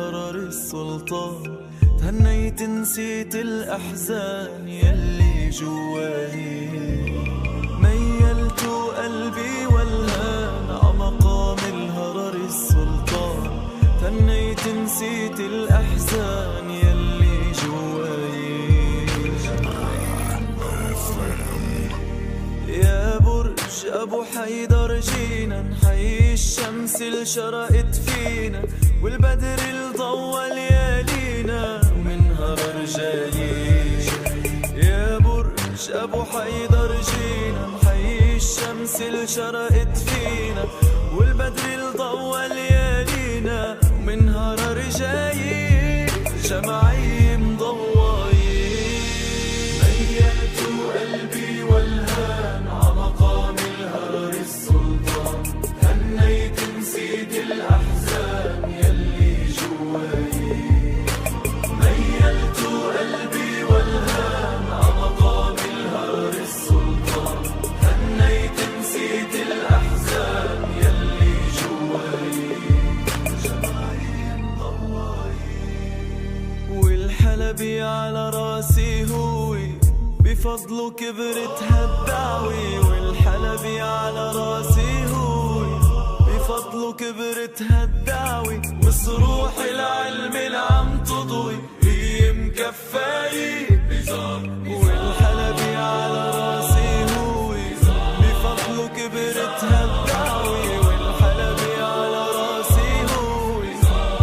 الهرر السلطان، تهنيت نسيت الأحزان يلي جواي، ميلت قلبي والهان عمقام الهرر السلطان، تهنيت نسيت الأحزان يلي جواي. يا برج أبو حيدر جينا نحيي الشمس اللي شرقت فينا، والبدر اللي ضوى ليالينا ومنها رجالي. يا برج أبو حيدر جينا نحيي الشمس اللي شرقت فينا، والبدر اللي ضوى ليالينا ومنها رجالي. جمعي مضواي ميلت قلبي والهان عمقام الهرر السلطان، هنيت نسيت الأحزان يلي جواي، ميلت قلبي والهان عمقام الهرر السلطان، هنيت نسيت الأحزان يلي جواي. جمعي مضواي والحلبي على راسي هوي، بفضله كبرت هالدعوي. والحلبي على راسي هوي، بفضله كبرت هالدعوي. وصروح العلم اللي عم تضوي هي مكفاي. والحلبي على راسي هوي، بفضله كبرت هالدعوي. والحلبي على راسي هوي،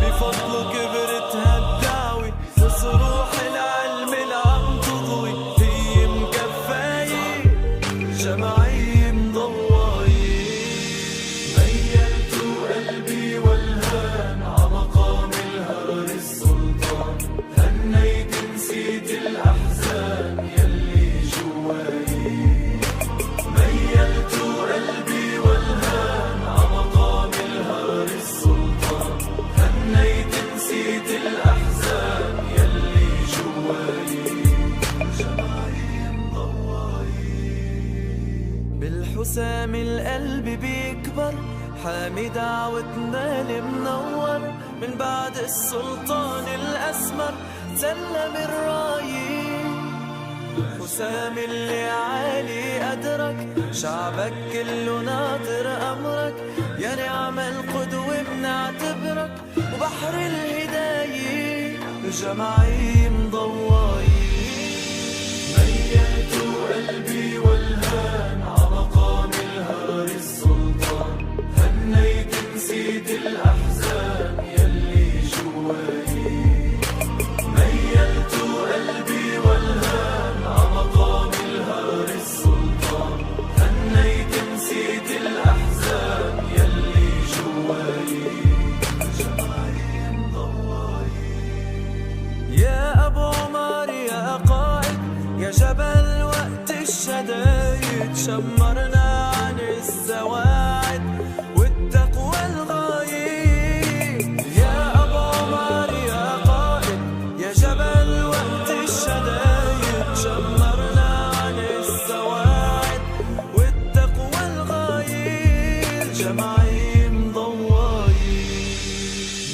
بفضله كبرت هالدعوي. وصروح العلم اللي عم تضوي هي مكفاي. جمعي مضواي ميلت قلبي والهان عمقام الهرر السلطان، هنيت نسيت الأحزان يلي جواي، ميلت قلبي والهان عمقام الهرر السلطان، هنيت نسيت الأحزان يلي جواي. جمعي مضواي بالحسام القلب بيكبر، حامي دعوتنا المنور. من بعد السلطان الأسمر سلم الراية، حسام اللي عالي أدرك شعبك كله ناطر أمرك. يا نعم القدوة بنعتبرك وبحر الهداية. جمعي مضواي ميلت قلبي والهان عمقام الهرر السلطان، هنيت نسيت الأحزان يلي جواي، ميلت قلبي والهان عمقام الهرر السلطان، هنيت نسيت الأحزان يلي جواي. جمعي مضواي يا أبو عمر يا قائد، يا جبل وقت الشدايد. شمرنا عن الزواعد والتقوى الغايب. يا أبو عمر يا قائد، يا جبل وقت الشدايد. شمرنا عن الزواعد والتقوى الغايب. جمعي مضواي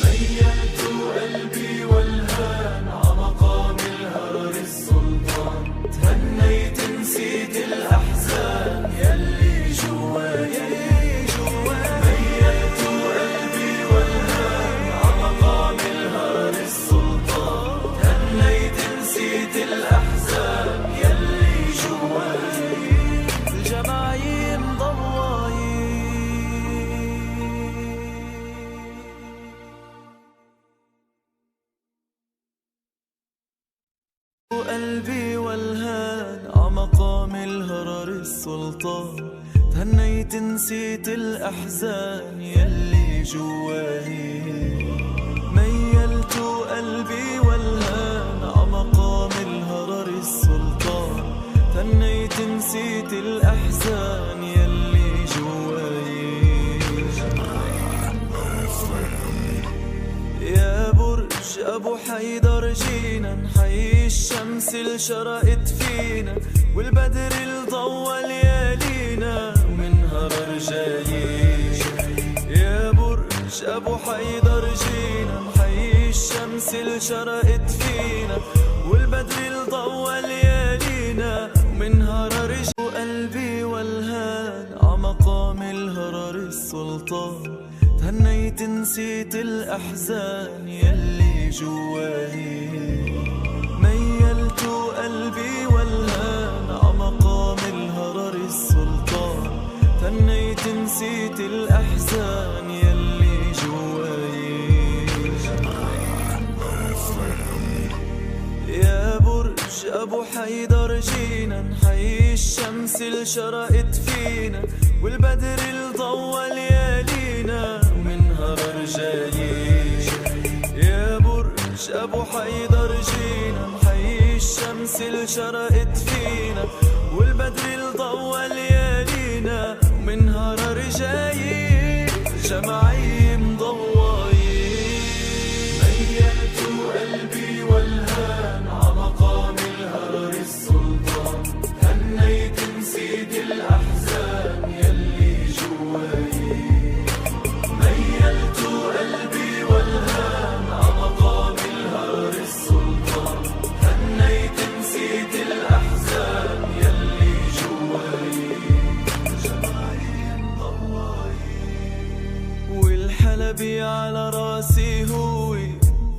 ميلت قلبي والهان عمقام الهرر السلطان، تهنيت نسيت الأحزان يلي جواي، ميلت قلبي والهان عمقام الهرر السلطان، تهنيت نسيت الأحزان يلي جواي. الجمعي مضواي قلبي والهان عمقام الهرر السلطان، تهنيت نسيت الأحزان يلي جواي، ميلت قلبي والهان عمقام الهرر السلطان، تهنيت نسيت الأحزان يلي جواي. يا برج أبو حيدر جينا نحيي الشمس اللي شرقت فينا، والبدر اللي ضوى ليالينا ومنها رجالي. يا برج أبو حيدر جينا نحيي الشمس اللي شرقت فينا والبدر اللي ضوى ليالينا ومن هرر قلبي والهان عمقام الهرر السلطان تهنيت نسيت الأحزان يلي جواي ميلت قلبي والهان عمقام الهرر السلطان تهنيت نسيت الأحزان يلي جواي يا برج أبو حيدر جينا نحيي الشمس اللي شرقت فينا والبدر اللي ضوى ليالينا ومنها رجالي يا برج أبو حيدر جينا نحيي الشمس اللي شرقت فينا والبدر اللي ضوى ليالينا ومنها رجالي جمعي مضواي ميلت قلبي والهان عمقام الهرر السلطان هنيت نسيت الأحزان يلي جواي ميلت قلبي والهان عمقام الهرر السلطان هنيت نسيت الأحزان يلي جواي جمعي مضواي والحلبي على راسي هوي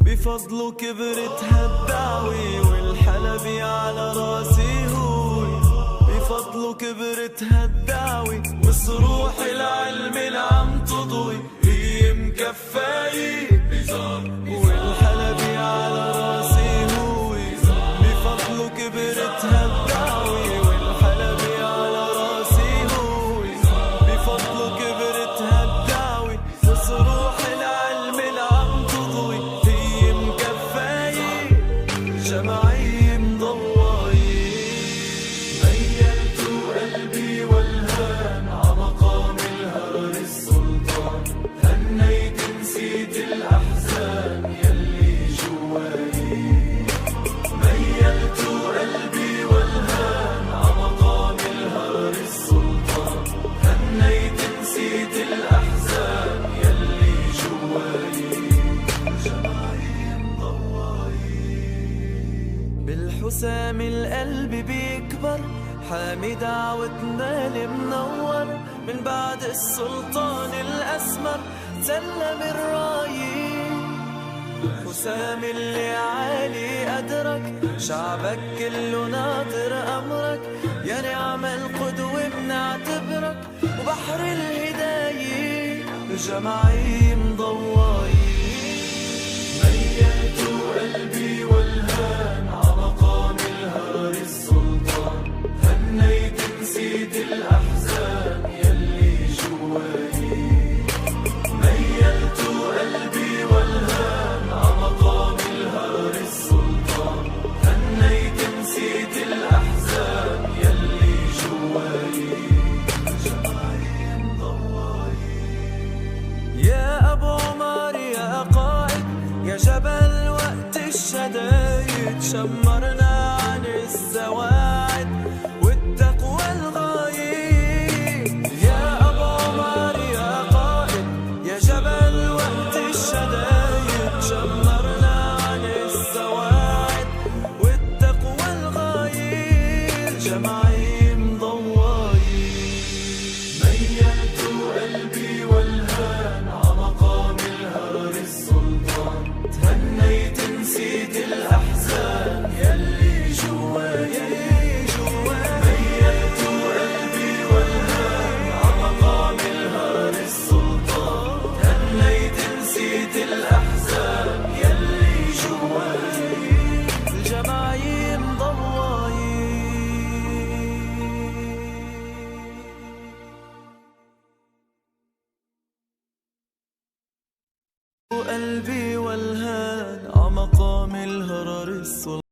بفضله كبرت هالدعوي والحلبي على راسي هوي بفضله كبرت هالدعوي وصروح العلم اللي عم تضوي هي مكفاي والحلبي على راسي هوي بفضله كبرت هالدعوي والحلبي على راسي هوي بفضله كبرت هالدعوي وصروح العلم اللي عم تضوي هي مكفاي جمعي مضواي ميلت قلبي والهان عمقام الهرر السلطان هنيت نسيت الأحزان يلي جواي ميلت قلبي والهان عمقام الهرر السلطان هنيت نسيت الأحزان يلي جواي جمعي مضواي بالحسام القلب بيكبر حامي دعوتنا المنور من بعد السلطان الأسمر سلم الراية الحسام اللي عالي أدرك شعبك كله ناطر أمرك يا نعم القدوة بنعتبرك وبحر الهداية جمعي مضواي ميلت قلبي والهان عمقام الهرر السلطان هنيت نسيت الأحزان يلي جواي ميلت قلبي والهان عمقام الهرر السلطان هنيت نسيت الأحزان يلي جواي جمعي مضواي يا أبو عمر يا قائد يا جبل وقت الشدايد شمرنا عن السواعد والتقوى الغايب يا أبو عمر يا قائد يا جبل وقت الشدايد شمرنا عن السواعد والتقوى الغايب جمعي مضواي ميلت قلبي والهان عمقام الهرر السلطان تهنيت نسيت الأحزان يلي جواي ميلت قلبي والهان عمقام الهرر السلطان تهنيت نسيت الأحزان يلي جواي الجمعي مضواي قلبي والهان عمقام الهرر السلطان